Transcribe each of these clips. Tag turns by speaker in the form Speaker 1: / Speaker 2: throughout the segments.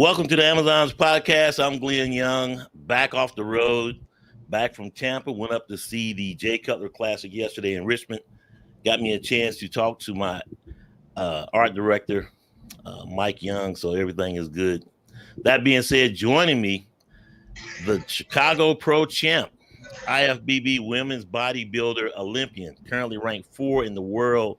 Speaker 1: Welcome to the Amazon's podcast. I'm Glenn Young, back off the road, back from Tampa. Went up to see the Jay Cutler Classic yesterday in Richmond. Got me a chance to talk to my art director, Mike Young, so everything is good. That being said, joining me, the Chicago Pro Champ, IFBB Women's Bodybuilder Olympian, currently ranked 4 in the world,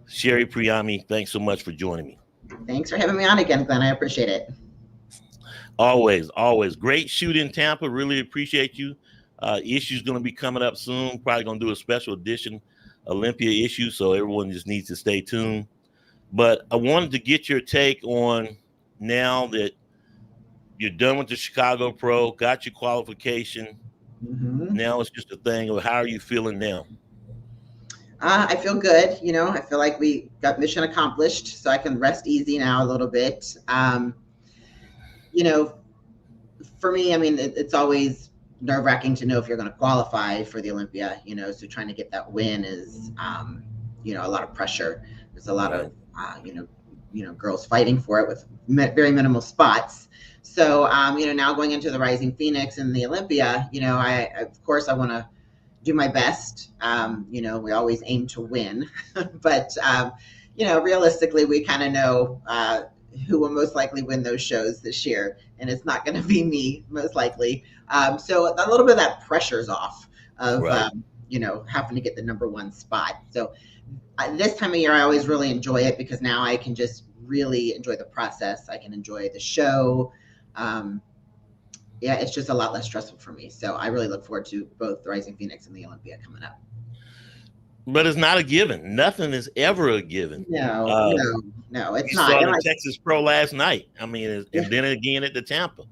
Speaker 1: Sherry Priami. Thanks so much for joining me.
Speaker 2: Thanks for having me on again, Glenn. I appreciate it.
Speaker 1: Always. Great shoot in Tampa. Really appreciate you. Issue's going to be coming up soon. Probably going to do a special edition Olympia issue, so everyone just needs to stay tuned. But I wanted to get your take on, now that you're done with the Chicago Pro, got your qualification. Now it's just a thing of how are you feeling now?
Speaker 2: I feel good. I feel like we got mission accomplished, so I can rest easy now a little bit. For me, it's always nerve-wracking to know if you're going to qualify for the Olympia, so trying to get that win is, a lot of pressure. There's a lot of, girls fighting for it with very minimal spots. So, now going into the Rising Phoenix and the Olympia, I want to do my best. We always aim to win, but, realistically, we kind of know who will most likely win those shows this year, and it's not going to be me, most likely. So a little bit of that pressure's off of,
Speaker 1: right.
Speaker 2: Having to get the number 1 spot. So this time of year, I always really enjoy it because now I can just really enjoy the process. I can enjoy the show. It's just a lot less stressful for me. So I really look forward to both the Rising Phoenix and the Olympia coming up.
Speaker 1: But it's not a given. Nothing is ever a given.
Speaker 2: No, it's not.
Speaker 1: You saw the Texas Pro last night. And then again at the Tampa.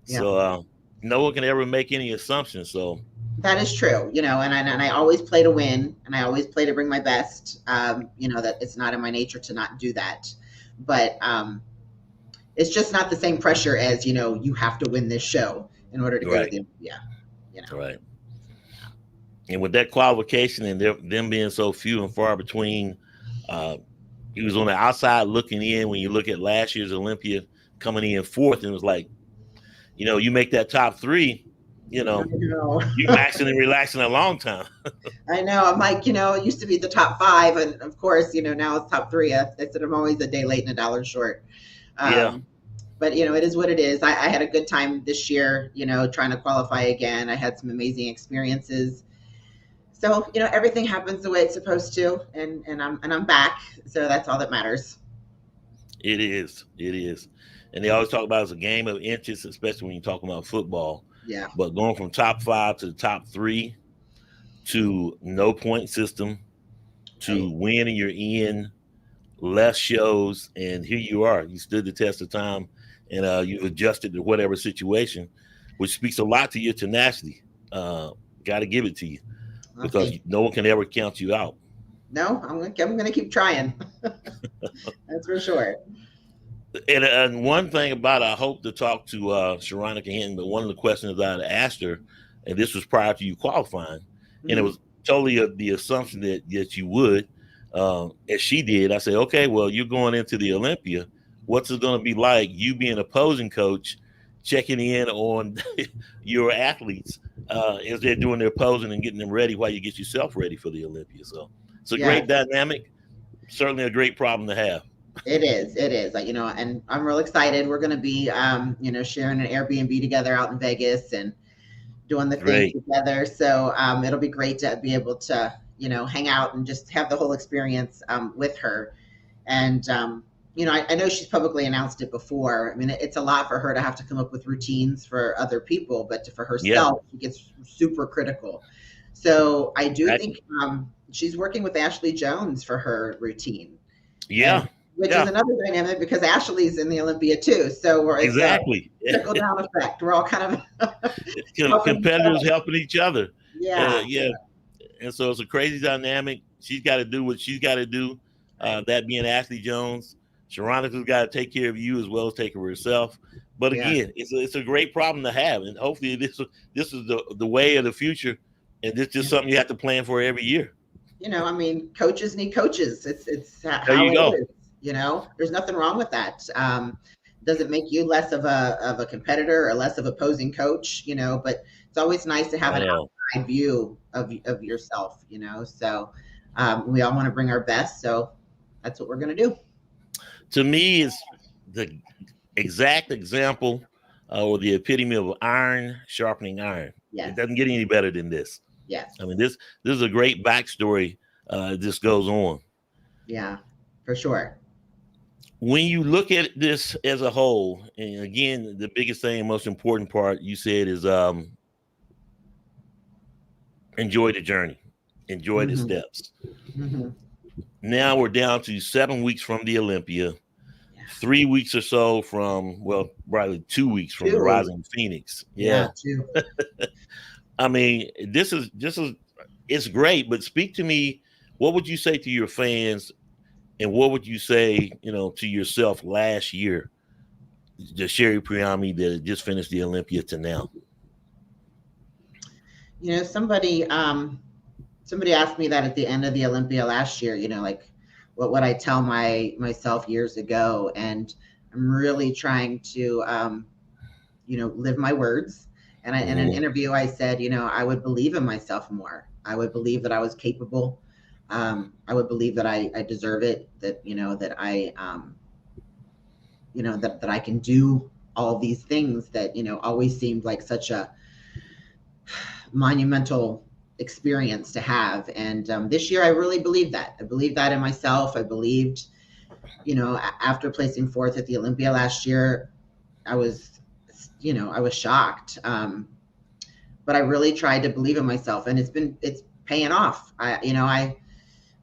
Speaker 1: Yeah. So no one can ever make any assumptions. So
Speaker 2: that is true. And I always play to win, and I always play to bring my best. That it's not in my nature to not do that. But it's just not the same pressure as, you have to win this show in order to go to the Olympia.
Speaker 1: Right. And with that qualification and them being so few and far between, he was on the outside looking in. When you look at last year's Olympia coming in 4th, and it was like, you make that top 3, you're maxing and relaxing a long time.
Speaker 2: I know. I'm like, it used to be the top 5, and of course, now it's top 3. I said I'm always a day late and $1 short. But it is what it is. I had a good time this year, trying to qualify again. I had some amazing experiences. So, everything happens the way it's supposed to, and I'm back. So that's all that matters.
Speaker 1: It is. And they always talk about it as a game of inches, especially when you're talking about football.
Speaker 2: Yeah.
Speaker 1: But going from top 5 to the top 3 to no point system to win and you're in, less shows, and here you are. You stood the test of time, and you've adjusted to whatever situation, which speaks a lot to your tenacity. Got to give it to you. Because no one can ever count you out.
Speaker 2: No, I'm going to keep trying. That's for sure.
Speaker 1: And one thing about, I hope to talk to Sharonica Hinton, but one of the questions I had asked her, and this was prior to you qualifying, and it was totally the assumption that you would, as she did. I said, okay, well, you're going into the Olympia. What's it going to be like, you being a posing coach, checking in on your athletes as they're doing their posing and getting them ready while you get yourself ready for the Olympia? So it's a great dynamic, certainly a great problem to have.
Speaker 2: It is, and I'm real excited. We're going to be, sharing an Airbnb together out in Vegas and doing the thing together. So it'll be great to be able to, hang out and just have the whole experience with her. And, I know she's publicly announced it before. It's a lot for her to have to come up with routines for other people, but for herself, it gets super critical. So I do think she's working with Ashley Jones for her routine.
Speaker 1: Yeah.
Speaker 2: Which is another dynamic because Ashley's in the Olympia too. So we're
Speaker 1: exactly
Speaker 2: trickle down effect. We're all kind of
Speaker 1: competitors helping each other.
Speaker 2: Yeah.
Speaker 1: And so it's a crazy dynamic. She's got to do what she's got to do. That being Ashley Jones, Sharonica's got to take care of you as well as take care of herself. But again, it's a great problem to have, and hopefully this is the way of the future, and this is just something you have to plan for every year.
Speaker 2: Coaches need coaches. It's how
Speaker 1: there you go.
Speaker 2: It is. There's nothing wrong with that. doesn't make you less of a competitor or less of opposing coach, but it's always nice to have
Speaker 1: I
Speaker 2: an
Speaker 1: know.
Speaker 2: outside view of yourself, so we all want to bring our best, so that's what we're going to do.
Speaker 1: To me, it's the exact example or the epitome of iron sharpening iron. It
Speaker 2: Yes.
Speaker 1: doesn't get any better than this.
Speaker 2: Yes.
Speaker 1: I mean, this is a great backstory. This goes on.
Speaker 2: Yeah, for sure.
Speaker 1: When you look at this as a whole, and again, the biggest thing, most important part you said is enjoy the journey, enjoy the
Speaker 2: Hmm.
Speaker 1: steps.
Speaker 2: Hmm.
Speaker 1: Now we're down to 7 weeks from the Olympia,
Speaker 2: Yeah.
Speaker 1: 3 weeks or so from, well, probably 2 weeks from the
Speaker 2: 2 weeks.
Speaker 1: Rising Phoenix.
Speaker 2: Yeah,
Speaker 1: Yeah.
Speaker 2: 2.
Speaker 1: I mean, this is it's great, but speak to me. What would you say to your fans, and what would you say, to yourself last year, the Sherry Priami that just finished the Olympia to now?
Speaker 2: Somebody asked me that at the end of the Olympia last year, like what would I tell myself years ago? And I'm really trying to live my words. And in an
Speaker 1: Mm-hmm.
Speaker 2: interview, I said, I would believe in myself more. I would believe that I was capable. I would believe that I deserve it, that, that that I can do all these things that, always seemed like such a monumental experience to have. And this year, I really believed that. I believed that in myself. I believed, after placing fourth at the Olympia last year, I was, I was shocked. But I really tried to believe in myself, and it's paying off. I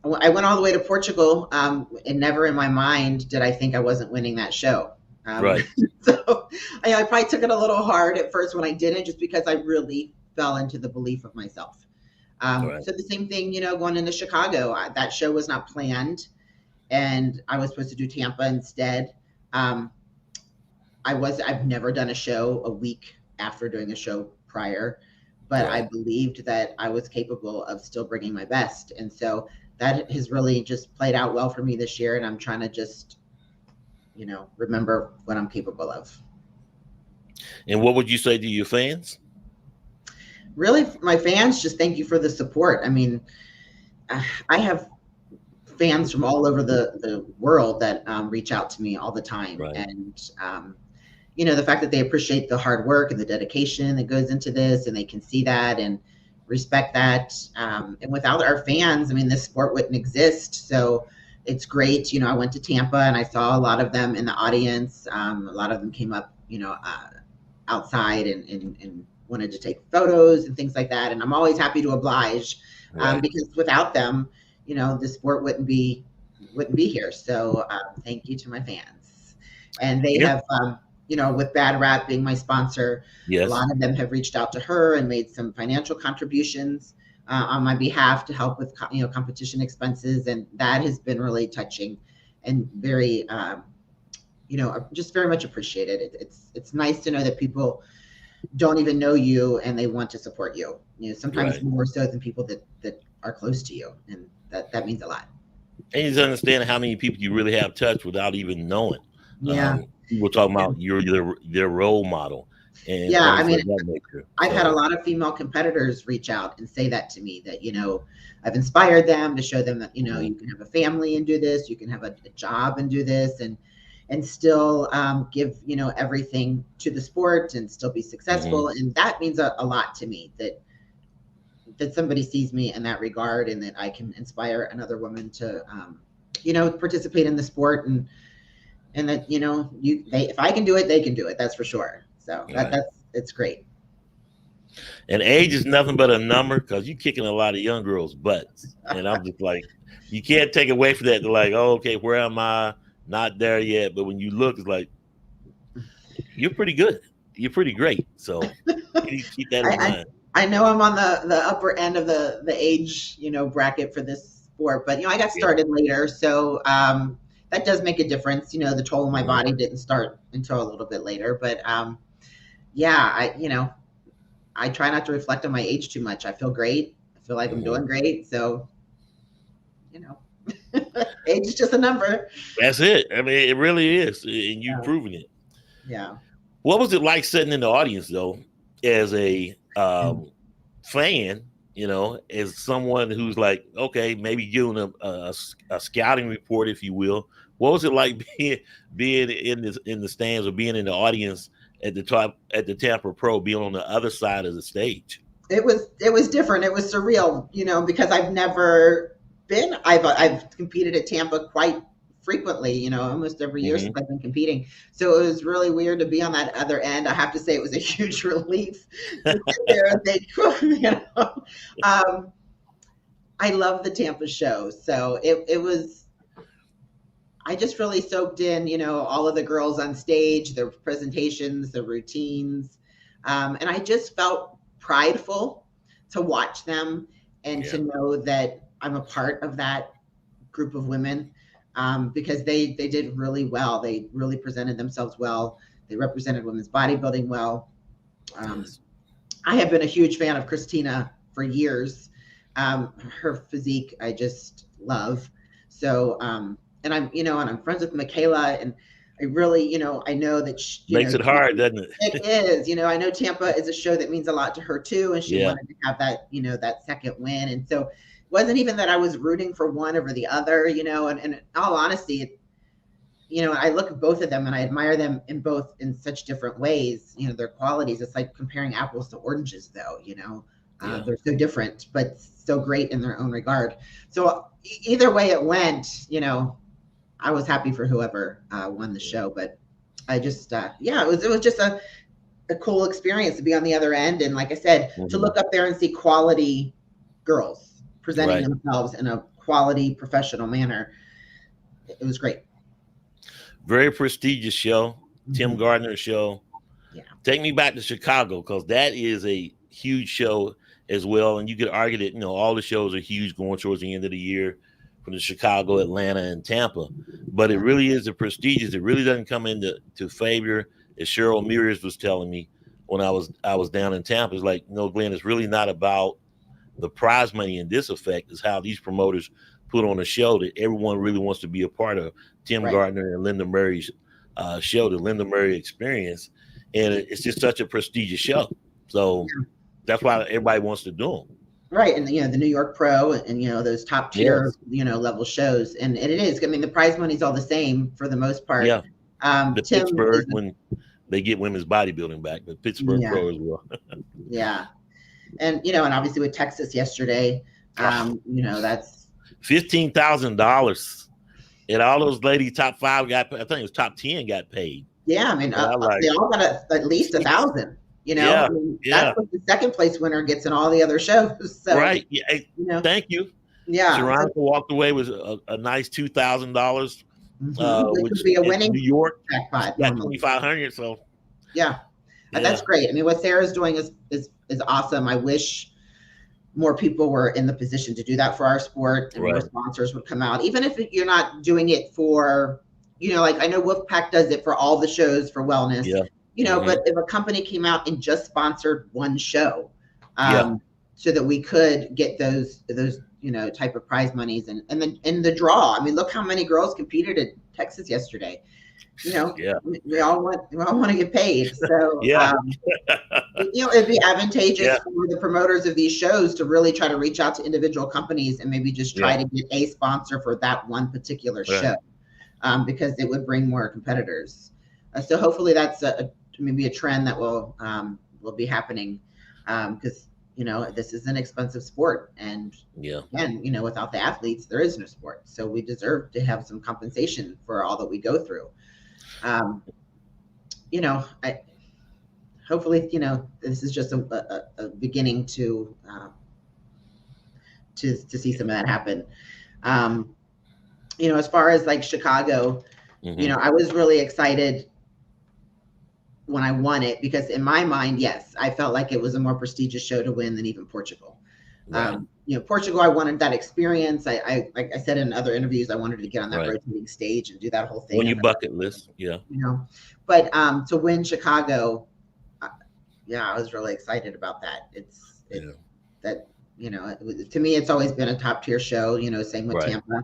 Speaker 2: went all the way to Portugal, and never in my mind did I think I wasn't winning that show.
Speaker 1: Right.
Speaker 2: So I probably took it a little hard at first when I didn't, just because I really fell into the belief of myself.
Speaker 1: Right.
Speaker 2: So the same thing, going into Chicago, that show was not planned, and I was supposed to do Tampa instead. Um, I've never done a show a week after doing a show prior, but I
Speaker 1: Right.
Speaker 2: believed that I was capable of still bringing my best. And so that has really just played out well for me this year. And I'm trying to just, remember what I'm capable of.
Speaker 1: And what would you say to your fans?
Speaker 2: Really, my fans, just thank you for the support. I mean, I have fans from all over the world that reach out to me all the time.
Speaker 1: Right.
Speaker 2: And, the fact that they appreciate the hard work and the dedication that goes into this, and they can see that and respect that. And without our fans, I mean, this sport wouldn't exist. So it's great. I went to Tampa and I saw a lot of them in the audience. A lot of them came up, outside and wanted to take photos and things like that. And I'm always happy to oblige,
Speaker 1: Right.
Speaker 2: because without them, the sport wouldn't be here. So thank you to my fans. And they
Speaker 1: Yep.
Speaker 2: have, with Bad Rap being my sponsor, a
Speaker 1: Yes.
Speaker 2: lot of them have reached out to her and made some financial contributions on my behalf to help with, competition expenses. And that has been really touching and very, just very much appreciated. It's nice to know that people don't even know you and they want to support you. Sometimes
Speaker 1: Right.
Speaker 2: more so than people that are close to you, and that means a lot.
Speaker 1: And you just understand how many people you really have touched without even knowing.
Speaker 2: Yeah.
Speaker 1: People talking
Speaker 2: And
Speaker 1: about you're their role model and
Speaker 2: yeah, I
Speaker 1: things
Speaker 2: mean,
Speaker 1: of that nature.
Speaker 2: I've had a
Speaker 1: So
Speaker 2: lot of female competitors reach out and say that to me, that, I've inspired them to show them that,
Speaker 1: mhm,
Speaker 2: you can have a family and do this, you can have a job and do this, and still give, everything to the sport and still be
Speaker 1: mhm,
Speaker 2: successful. And that means a lot to me, that somebody sees me in that regard, and that I can inspire another woman to, participate in the sport, and that, if I can do it, they can do it. That's for sure. So
Speaker 1: right.
Speaker 2: it's great.
Speaker 1: And age is nothing but a number because you're kicking a lot of young girls' butts. And I'm just like, you can't take away from that. They're like, oh, okay, where am I? Not there yet. But when you look, it's like, you're pretty good. You're pretty great. So you need to keep that in
Speaker 2: I,
Speaker 1: mind.
Speaker 2: I know I'm on the upper end of the age, bracket for this sport, but I got
Speaker 1: Yeah.
Speaker 2: started later, so that does make a difference. The toll on my
Speaker 1: Mhm.
Speaker 2: body didn't start until a little bit later, but yeah, I try not to reflect on my age too much. I feel great. I feel like I'm
Speaker 1: Mhm.
Speaker 2: doing great. So, you know, age is just a number.
Speaker 1: That's it. I mean, it really is. And you've
Speaker 2: Yeah.
Speaker 1: proven it.
Speaker 2: Yeah.
Speaker 1: What was it like sitting in the audience though, as a fan? You know, as someone who's like, okay, maybe doing a scouting report, if you will. What was it like being in the stands or being in the audience at the top at the Tampa Pro, being on the other side of the stage?
Speaker 2: It was different. It was surreal, because I've never been. I've competed at Tampa quite frequently, almost every year since
Speaker 1: Mm-hmm.
Speaker 2: I've been competing. So it was really weird to be on that other end. I have to say it was a huge relief to sit there and think, Um, I love the Tampa show, so it was. I just really soaked in, all of the girls on stage, their presentations, their routines. And I just felt prideful to watch them and to
Speaker 1: Yeah.
Speaker 2: know that I'm a part of that group of women, because they did really well. They really presented themselves well. They represented women's bodybuilding well. Um,
Speaker 1: Yes.
Speaker 2: I have been a huge fan of Christina for years. Her physique, I just love. So, and I'm friends with Michaela, and I really, I know that,
Speaker 1: Makes it hard, doesn't it?
Speaker 2: it is, I know Tampa is a show that means a lot to her too, and she
Speaker 1: Yeah.
Speaker 2: wanted to have that, that second win. And so it wasn't even that I was rooting for one over the other, and in all honesty, I look at both of them and I admire them in both in such different ways, their qualities. It's like comparing apples to oranges, though,
Speaker 1: Yeah.
Speaker 2: they're so different, but so great in their own regard. So either way it went, I was happy for whoever won the show, but I just, it was just a cool experience to be on the other end. And like I said, to
Speaker 1: Mm-hmm.
Speaker 2: look up there and see quality girls presenting
Speaker 1: Right.
Speaker 2: themselves in a quality professional manner, it was great.
Speaker 1: Very prestigious show. Tim
Speaker 2: Mm-hmm.
Speaker 1: Gardner show.
Speaker 2: Yeah.
Speaker 1: Take me back to Chicago, because that is a huge show as well. And you could argue that, all the shows are huge going towards the end of the year from the Chicago, Atlanta, and Tampa. But it
Speaker 2: Yeah.
Speaker 1: really is a prestigious. It really doesn't come into favor, as Cheryl Mears was telling me when I was down in Tampa. It's like, Glenn, it's really not about the prize money in this effect. Is how these promoters put on a show that everyone really wants to be a part of. Tim
Speaker 2: Right.
Speaker 1: Gardner and Linda Murray's show, the Linda Murray Experience, and it's just such a prestigious show. So
Speaker 2: Yeah.
Speaker 1: that's why everybody wants to do them.
Speaker 2: Right. And, the New York Pro and, those top tier,
Speaker 1: Yes,
Speaker 2: level shows. And it is, I mean, the prize money's all the same for the most part.
Speaker 1: yeah. The
Speaker 2: Tim
Speaker 1: Pittsburgh,
Speaker 2: is,
Speaker 1: when they get women's bodybuilding back, the Pittsburgh
Speaker 2: yeah,
Speaker 1: Pro as well.
Speaker 2: yeah. And, and obviously with Texas yesterday,
Speaker 1: Oh,
Speaker 2: that's,
Speaker 1: $15,000, and all those ladies top five got. I think it was top 10 got paid.
Speaker 2: yeah, I mean,
Speaker 1: And I'm like,
Speaker 2: they all got at least
Speaker 1: geez.
Speaker 2: 1,000, I
Speaker 1: Yeah,
Speaker 2: mean, that's
Speaker 1: yeah,
Speaker 2: what the second place winner gets in all the other shows. So,
Speaker 1: right. Yeah, hey,
Speaker 2: you know,
Speaker 1: thank you.
Speaker 2: yeah. So,
Speaker 1: Sharonica walked away with a nice $2,000,
Speaker 2: which would
Speaker 1: which
Speaker 2: be a
Speaker 1: in
Speaker 2: winning
Speaker 1: New York
Speaker 2: jackpot
Speaker 1: got
Speaker 2: normally.
Speaker 1: 2,500. So
Speaker 2: Yeah. That's
Speaker 1: yeah,
Speaker 2: great. I mean, what Sarah's doing is awesome. I wish more people were in the position to do that for our sport, and more
Speaker 1: right.
Speaker 2: sponsors would come out, even if you're not doing it for, like I know Wolfpack does it for all the shows for wellness,
Speaker 1: Yeah. Hmm.
Speaker 2: but if a company came out and just sponsored one show,
Speaker 1: Yeah.
Speaker 2: so that we could get those type of prize monies, and then in the draw. I mean, look how many girls competed at Texas yesterday.
Speaker 1: Yeah.
Speaker 2: We all want to get paid. So,
Speaker 1: Yeah.
Speaker 2: it'd be advantageous
Speaker 1: Yeah.
Speaker 2: for the promoters of these shows to really try to reach out to individual companies and maybe just try
Speaker 1: Yeah.
Speaker 2: to get a sponsor for that one particular
Speaker 1: Right.
Speaker 2: show, because it would bring more competitors. So hopefully that's maybe a trend that will be happening, because this is an expensive sport, and
Speaker 1: Yeah.
Speaker 2: again, without the athletes, there is no sport. So we deserve to have some compensation for all that we go through. I hopefully, this is just a beginning to see some of that happen. As far as like Chicago,
Speaker 1: Hmm.
Speaker 2: I was really excited when I won it, because in my mind, yes, I felt like it was a more prestigious show to win than even Portugal.
Speaker 1: Right.
Speaker 2: Portugal, I wanted that experience. Like I said in other interviews, I wanted to get on that
Speaker 1: Right.
Speaker 2: rotating stage and do that whole thing.
Speaker 1: On your bucket list. Yeah.
Speaker 2: But to win Chicago, yeah, I was really excited about that. It's
Speaker 1: Yeah.
Speaker 2: that To me, it's always been a top tier show. Same with
Speaker 1: Right.
Speaker 2: Tampa.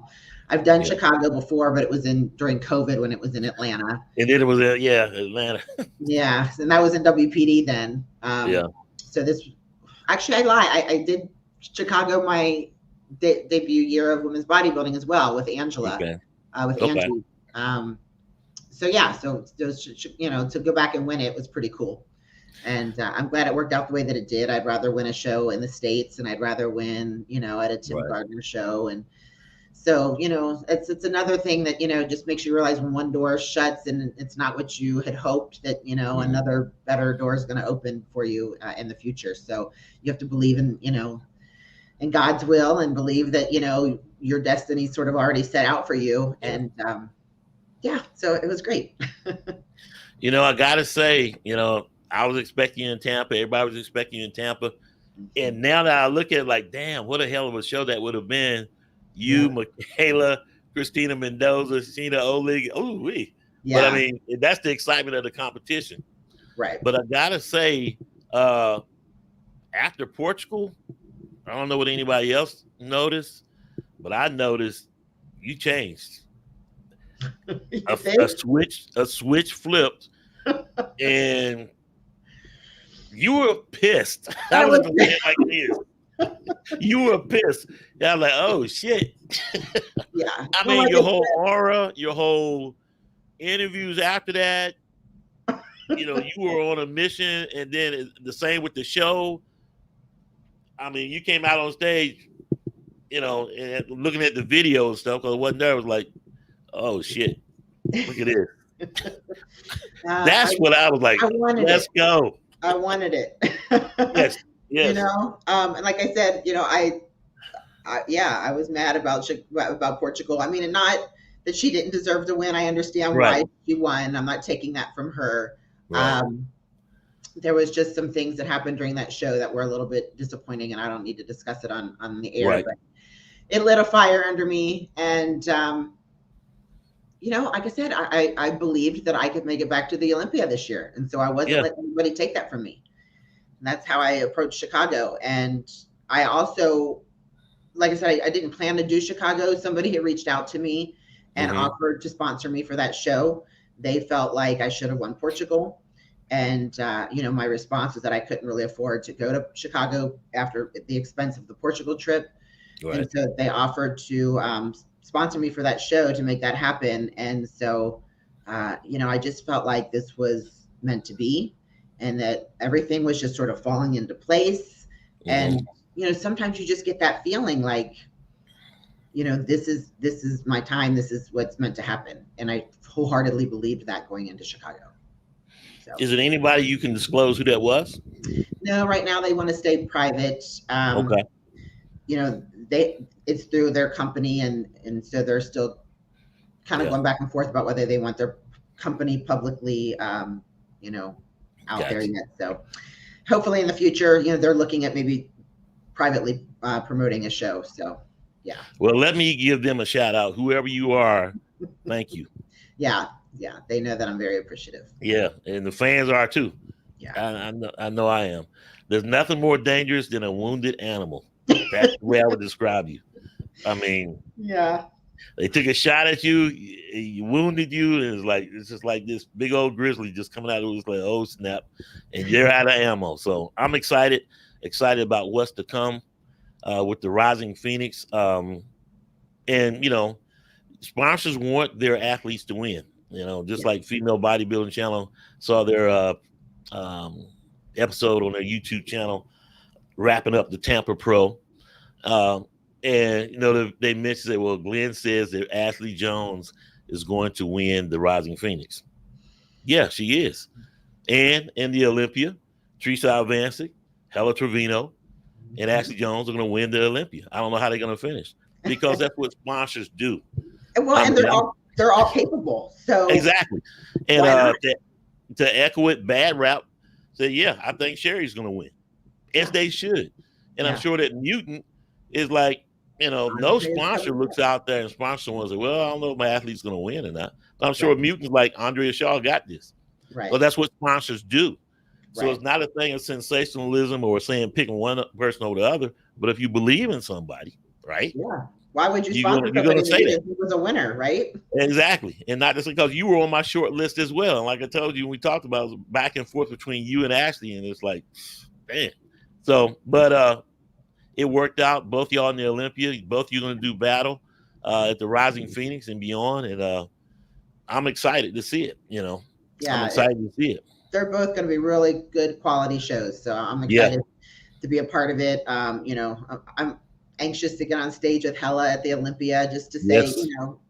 Speaker 2: I've done
Speaker 1: Yeah.
Speaker 2: Chicago before, but it was during COVID when it was in Atlanta.
Speaker 1: And then it was Atlanta.
Speaker 2: Yeah, and that was in WPD then.
Speaker 1: Yeah.
Speaker 2: So this, actually, I lie. I did Chicago my debut year of women's bodybuilding as well with Angela,
Speaker 1: Okay.
Speaker 2: with
Speaker 1: Okay.
Speaker 2: Angie. So yeah, so to go back and win it was pretty cool. And I'm glad it worked out the way that it did. I'd rather win a show in the States, and I'd rather win, at a Tim
Speaker 1: Right.
Speaker 2: Gardner show. And so, it's another thing that, just makes you realize when one door shuts and it's not what you had hoped, that, another better door is going to open for you in the future. So you have to believe in God's will, and believe that, your destiny's sort of already set out for you.
Speaker 1: Yeah.
Speaker 2: And yeah, so it was great.
Speaker 1: I got to say, I was expecting you in Tampa. Everybody was expecting you in Tampa. And now that I look at it, like, damn, what a hell of a show that would have been. You, yeah. Michaela, Christina Mendoza, Sheena Olig. Oh, we. Yeah. But I mean, that's the excitement of the competition.
Speaker 2: Right.
Speaker 1: But I got to say, after Portugal, I don't know what anybody else noticed, but I noticed you changed. a switch flipped, and you were pissed. I was like this. You were pissed. Yeah, I'm like, oh shit.
Speaker 2: Yeah.
Speaker 1: I mean, your whole aura, your whole interviews after that. You were on a mission, and then the same with the show. I mean, you came out on stage, and looking at the video and stuff, because it wasn't there. It was like, oh shit, look at this. That's what I was like. Let's go.
Speaker 2: I wanted it.
Speaker 1: Yes. Yes.
Speaker 2: And like I said, I was mad about Portugal. I mean, and not that she didn't deserve to win. I understand why she won. I'm not taking that from her. Right. There was just some things that happened during that show that were a little bit disappointing, and I don't need to discuss it on the air. Right. But it lit a fire under me, and like I said, I believed that I could make it back to the Olympia this year, and so I wasn't letting anybody take that from me. And that's how I approached Chicago. And I also, like I said, I didn't plan to do Chicago. Somebody had reached out to me and offered to sponsor me for that show. They felt like I should have won Portugal. And, my response was that I couldn't really afford to go to Chicago after the expense of the Portugal trip. Right. And so they offered to sponsor me for that show to make that happen. And so, I just felt like this was meant to be, and that everything was just sort of falling into place. And, sometimes you just get that feeling like, this is my time. This is what's meant to happen. And I wholeheartedly believed that going into Chicago. So.
Speaker 1: Is it anybody you can disclose who that was?
Speaker 2: No, right now they want to stay private.
Speaker 1: Okay.
Speaker 2: It's through their company, and so they're still kind of going back and forth about whether they want their company publicly, out there yet. So hopefully in the future, they're looking at maybe privately promoting a show. So, yeah.
Speaker 1: Well, let me give them a shout out. Whoever you are, thank you.
Speaker 2: Yeah. They know that I'm very appreciative.
Speaker 1: Yeah, and the fans are too. Yeah, I know I am. There's nothing more dangerous than a wounded animal. That's the way I would describe you. I mean, they took a shot at you, he wounded you, and it's just like this big old grizzly just coming out. It was like, oh snap, and you're out of ammo. So I'm excited about what's to come with the Rising Phoenix. And sponsors want their athletes to win. Just like Female Bodybuilding Channel saw their episode on their YouTube channel wrapping up the Tampa Pro. And, they mentioned that, well, Glenn says that Ashley Jones is going to win the Rising Phoenix. Yeah, she is. And in the Olympia, Teresa Alvancic, Hella Trevino, and Ashley Jones are going to win the Olympia. I don't know how they're going to finish, because that's what sponsors do.
Speaker 2: Well, and they're all capable. So
Speaker 1: exactly. And to echo it, Bad Rap said, yeah, I think Sherry's going to win. As they should. And I'm sure that Mutant is like, no sponsor looks out there and sponsors one say, well, I don't know if my athlete's going to win or not. But I'm sure Mutant's like, Andrea Shaw got this.
Speaker 2: Right.
Speaker 1: Well, that's what sponsors do. So it's not a thing of sensationalism or saying picking one person over the other. But if you believe in somebody, right?
Speaker 2: Yeah. Why would you
Speaker 1: You're
Speaker 2: sponsor
Speaker 1: gonna
Speaker 2: somebody
Speaker 1: say that.
Speaker 2: who was a winner, right?
Speaker 1: Exactly. And not just because you were on my short list as well. And like I told you, when we talked about it, was back and forth between you and Ashley, and it's like, man. So, but it worked out. Both y'all in the Olympia, both you gonna do battle at the Rising Phoenix and beyond. And I'm excited to see it. I'm
Speaker 2: Yeah,
Speaker 1: excited to see it.
Speaker 2: they're both going to be really good quality shows. So I'm
Speaker 1: Yeah.
Speaker 2: excited to be a part of it. I'm anxious to get on stage with Hella at the Olympia just to say,
Speaker 1: Yes.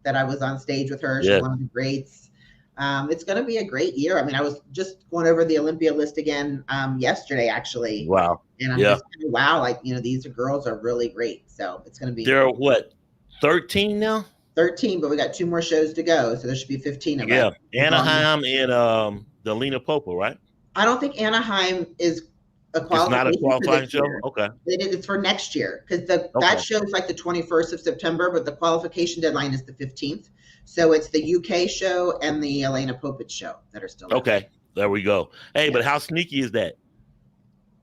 Speaker 2: that I was on stage with her. She's
Speaker 1: Yeah.
Speaker 2: one of the greats. It's going to be a great year. I mean, I was just going over the Olympia list again yesterday, actually.
Speaker 1: Wow.
Speaker 2: And I'm just wow, like, these girls are really great. So it's going to be.
Speaker 1: They're what, 13 now?
Speaker 2: 13, but we got 2 more shows to go. So there should be 15 of us.
Speaker 1: Yeah. Anaheim and the Lena Popo, right?
Speaker 2: I don't think Anaheim is a
Speaker 1: It's not a
Speaker 2: qualification
Speaker 1: qualifying show?
Speaker 2: year.
Speaker 1: Okay.
Speaker 2: It's for next year because that show is like the 21st of September, but the qualification deadline is the 15th. So it's the UK show and the Elena Popich show that are still
Speaker 1: okay. There we go. Hey, but how sneaky is that?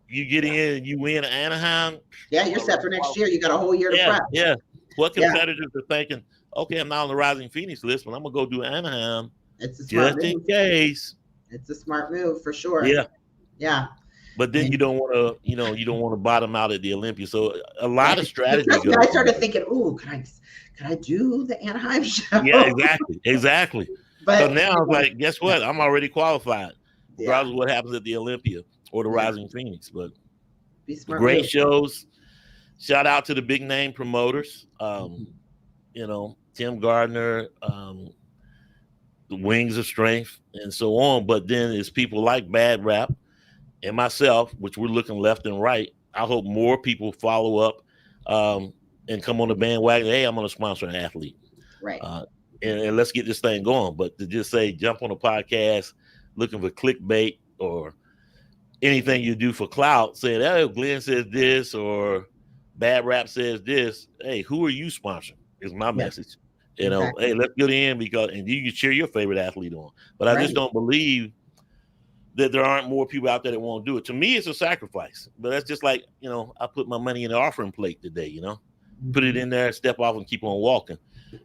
Speaker 1: You get in and you win Anaheim.
Speaker 2: Yeah, you're set for next year. You got a whole year to prep.
Speaker 1: Yeah. What competitors are thinking, okay, I'm not on the Rising Phoenix list, but I'm going to go do Anaheim
Speaker 2: it's a smart
Speaker 1: just
Speaker 2: move.
Speaker 1: in case.
Speaker 2: It's a smart move for sure.
Speaker 1: Yeah.
Speaker 2: Yeah.
Speaker 1: But then you don't want to, you don't want to bottom out at the Olympia. So a lot of strategy.
Speaker 2: I started thinking, ooh, could I do the Anaheim show?
Speaker 1: Yeah, exactly.
Speaker 2: But
Speaker 1: so now I'm like, guess what? I'm already qualified, regardless of what happens at the Olympia or the Rising Phoenix. But great shows. Shout out to the big name promoters. Tim Gardner, the Wings of Strength, and so on. But then it's people like Bad Rap and myself, which we're looking left and right. I hope more people follow up and come on the bandwagon. Hey, I'm going to sponsor an athlete.
Speaker 2: Right.
Speaker 1: And let's get this thing going. But to just say, jump on a podcast looking for clickbait or anything you do for clout, saying, oh, Glenn says this or Bad Rap says this. Hey, who are you sponsoring? Is my message. Hey, let's get in and you can cheer your favorite athlete on. But I just don't believe that there aren't more people out there that won't do it. To me, it's a sacrifice. But that's just like, I put my money in the offering plate today, put it in there, step off and keep on walking.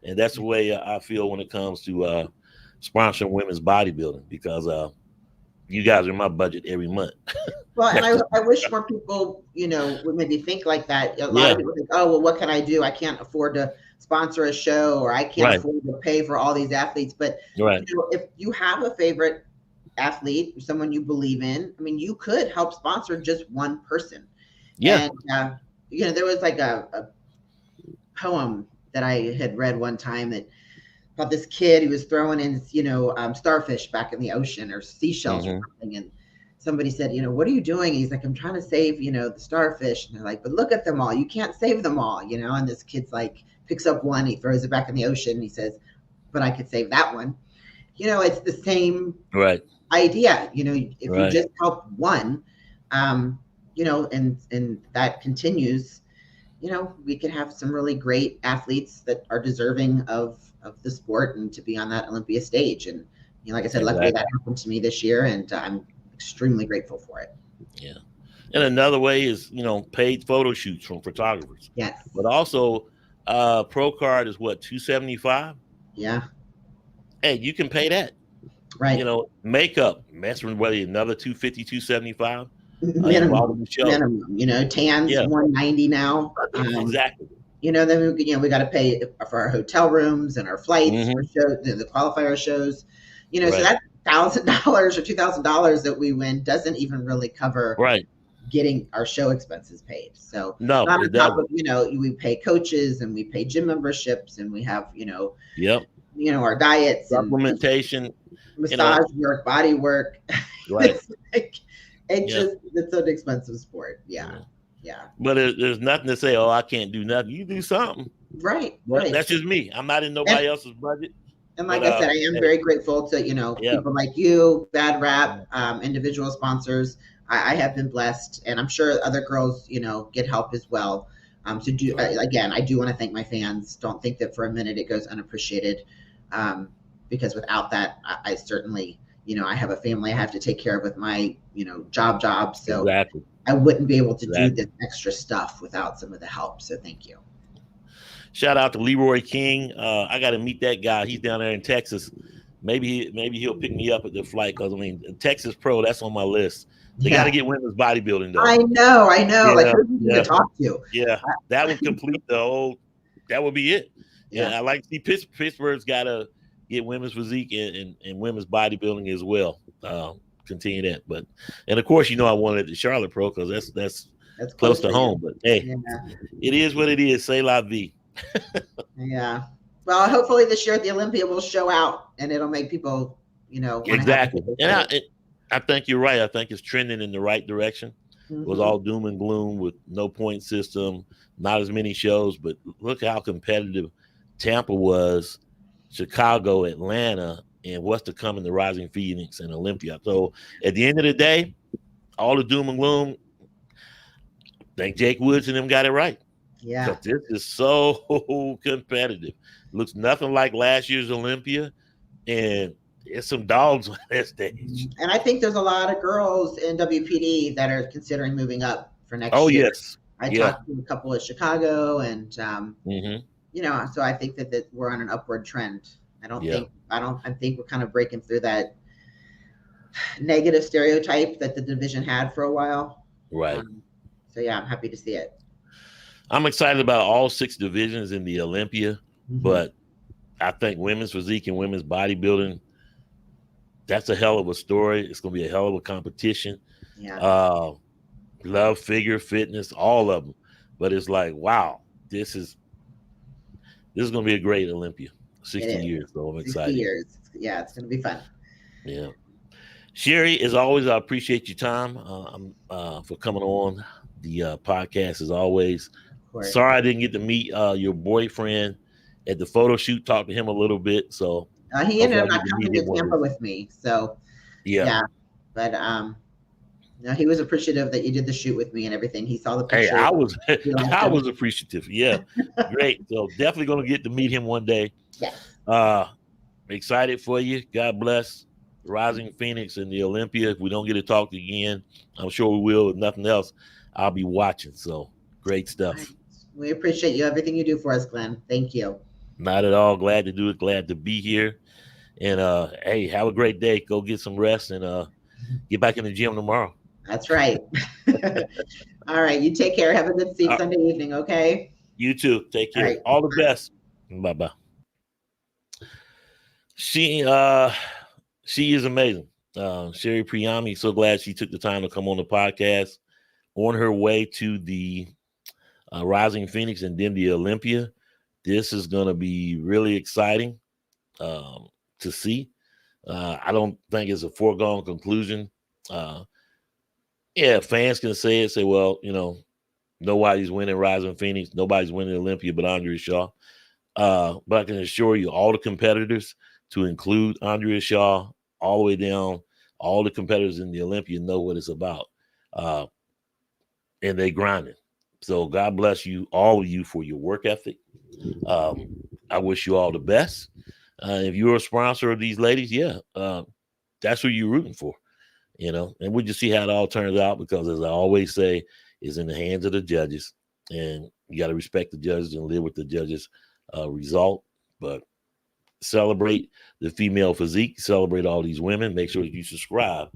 Speaker 1: And that's the way I feel when it comes to sponsoring women's bodybuilding, because you guys are in my budget every month.
Speaker 2: Well, and I wish more people, would maybe think like that. A lot of people think, oh, well, what can I do? I can't afford to sponsor a show, or I can't afford to pay for all these athletes. But if you have a favorite athlete, someone you believe in, I mean, you could help sponsor just one person. Yeah. And, there was like a poem that I had read one time about this kid who was throwing in, starfish back in the ocean or seashells or something. And somebody said, what are you doing? He's like, I'm trying to save, the starfish. And they're like, but look at them all. You can't save them all, and this kid's like, picks up one, he throws it back in the ocean. And he says, but I could save that one. It's the same idea. If you just help one, and that continues, we could have some really great athletes that are deserving of the sport and to be on that Olympia stage. And, like I said, luckily that happened to me this year, and I'm extremely grateful for it.
Speaker 1: Yeah. And another way is, paid photo shoots from photographers.
Speaker 2: Yes.
Speaker 1: But also, Pro Card is what, $275?
Speaker 2: Yeah.
Speaker 1: Hey, you can pay that.
Speaker 2: Right.
Speaker 1: Makeup, messing with another $250, $275.
Speaker 2: Minimum. Tans $190 now.
Speaker 1: Exactly.
Speaker 2: Then we got to pay for our hotel rooms and our flights for shows, the qualifier shows. So that $1,000 or $2,000 that we win doesn't even really cover getting our show expenses paid. So
Speaker 1: no,
Speaker 2: not on top of, we pay coaches and we pay gym memberships and we have our diets,
Speaker 1: supplementation,
Speaker 2: massage work, body work.
Speaker 1: Right.
Speaker 2: It's an expensive sport. Yeah.
Speaker 1: But there's nothing to say, oh, I can't do nothing. You do something.
Speaker 2: Right.
Speaker 1: That's just me. I'm not in nobody else's budget.
Speaker 2: And like I said, I am very grateful to, people like you, Bad Rap, individual sponsors. I have been blessed, and I'm sure other girls, get help as well. Again, I do want to thank my fans. Don't think that for a minute it goes unappreciated, because without that, I certainly, I have a family I have to take care of with my, job. So
Speaker 1: Exactly.
Speaker 2: I wouldn't be able to do
Speaker 1: Exactly.
Speaker 2: this extra stuff without some of the help. So thank you.
Speaker 1: Shout out to Leroy King. I got to meet that guy. He's down there in Texas. Maybe he'll pick me up at the flight, because I mean, Texas Pro, that's on my list. They got to
Speaker 2: Yeah.
Speaker 1: get women's bodybuilding though.
Speaker 2: I know. Like,
Speaker 1: Yeah,
Speaker 2: who do you need
Speaker 1: yeah,
Speaker 2: to talk to?
Speaker 1: yeah. That would complete the whole. That would be it.
Speaker 2: Yeah.
Speaker 1: I like to see Pittsburgh's got to get women's physique and women's bodybuilding as well. Continue that, and of course, I wanted the Charlotte Pro, because that's close to home. But hey, it is what it is. C'est la vie.
Speaker 2: Yeah. Well, hopefully this year at the Olympia will show out, and it'll make people,
Speaker 1: exactly. And I think you're right. I think it's trending in the right direction. Mm-hmm. It was all doom and gloom with no point system, not as many shows, but look how competitive Tampa was, Chicago, Atlanta, and what's to come in the Rising Phoenix and Olympia. So at the end of the day, all the doom and gloom, I think Jake Woods and them got it right.
Speaker 2: Yeah.
Speaker 1: This is so competitive. Looks nothing like last year's Olympia, and there's some dogs on that stage.
Speaker 2: And I think there's a lot of girls in WPD that are considering moving up for next year.
Speaker 1: Oh, yes.
Speaker 2: I talked to a couple at Chicago, and so I think that we're on an upward trend. I think we're kind of breaking through that negative stereotype that the division had for a while.
Speaker 1: Right.
Speaker 2: So yeah, I'm happy to see it.
Speaker 1: I'm excited about all 6 divisions in the Olympia, but I think women's physique and women's bodybuilding, that's a hell of a story. It's going to be a hell of a competition.
Speaker 2: Yeah.
Speaker 1: Love, figure, fitness, all of them. But it's like, wow, this is going to be a great Olympia. 60 years, so I'm excited.
Speaker 2: 60 years. Yeah, it's going to be fun.
Speaker 1: Yeah. Sherry, as always, I appreciate your time for coming on the podcast as always. Sorry I didn't get to meet your boyfriend at the photo shoot, talk to him a little bit. So
Speaker 2: he ended up not coming to Tampa with me. So yeah. But he was appreciative that you did the shoot with me and everything. He saw the picture.
Speaker 1: Hey, I was appreciative. Yeah. Great. So definitely going to get to meet him one day.
Speaker 2: Yeah.
Speaker 1: Excited for you. God bless Rising Phoenix and the Olympia. If we don't get to talk again, I'm sure we will. If nothing else, I'll be watching. So great stuff.
Speaker 2: We appreciate you, everything you do for us, Glenn. Thank you.
Speaker 1: Not at all. Glad to do it. Glad to be here. And hey, have a great day. Go get some rest and get back in the gym tomorrow.
Speaker 2: That's right. All right. You take care. Have a good Sunday evening. Okay.
Speaker 1: You too. Take care. All the best. Bye-bye. She is amazing. Sherry Priami, so glad she took the time to come on the podcast on her way to the Rising Phoenix and then the Olympia. This is going to be really exciting to see. I don't think it's a foregone conclusion. Fans can say, well, nobody's winning Rising Phoenix, nobody's winning Olympia but Andrea Shaw. But I can assure you, all the competitors, to include Andrea Shaw, all the way down, all the competitors in the Olympia know what it's about. And they grinding. So God bless you, all of you, for your work ethic. I wish you all the best. If you're a sponsor of these ladies, that's who you're rooting for, and we'll just see how it all turns out, because as I always say, it's in the hands of the judges, and you got to respect the judges and live with the judges' result. But celebrate the female physique, celebrate all these women. Make sure you subscribe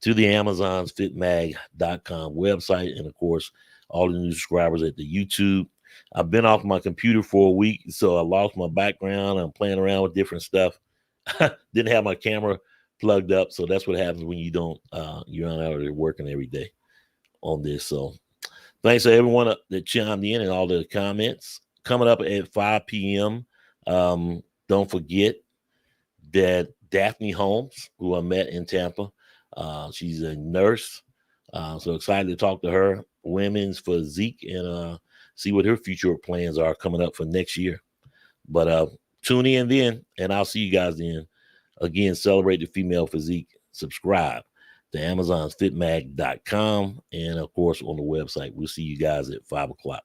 Speaker 1: to the Amazon's fitmag.com website, and of course, all the new subscribers at the YouTube. I've been off my computer for a week, so I lost my background. I'm playing around with different stuff. Didn't have my camera plugged up, so that's what happens when you don't you're not out there working every day on this. So thanks to everyone that chimed in and all the comments. Coming up at 5 p.m. Don't forget that Daphne Holmes, who I met in Tampa, she's a nurse. So excited to talk to her, women's physique, and see what her future plans are coming up for next year. But tune in then, and I'll see you guys then. Again, celebrate the female physique. Subscribe to Amazon's fitmag.com, and of course on the website. We'll see you guys at 5 o'clock.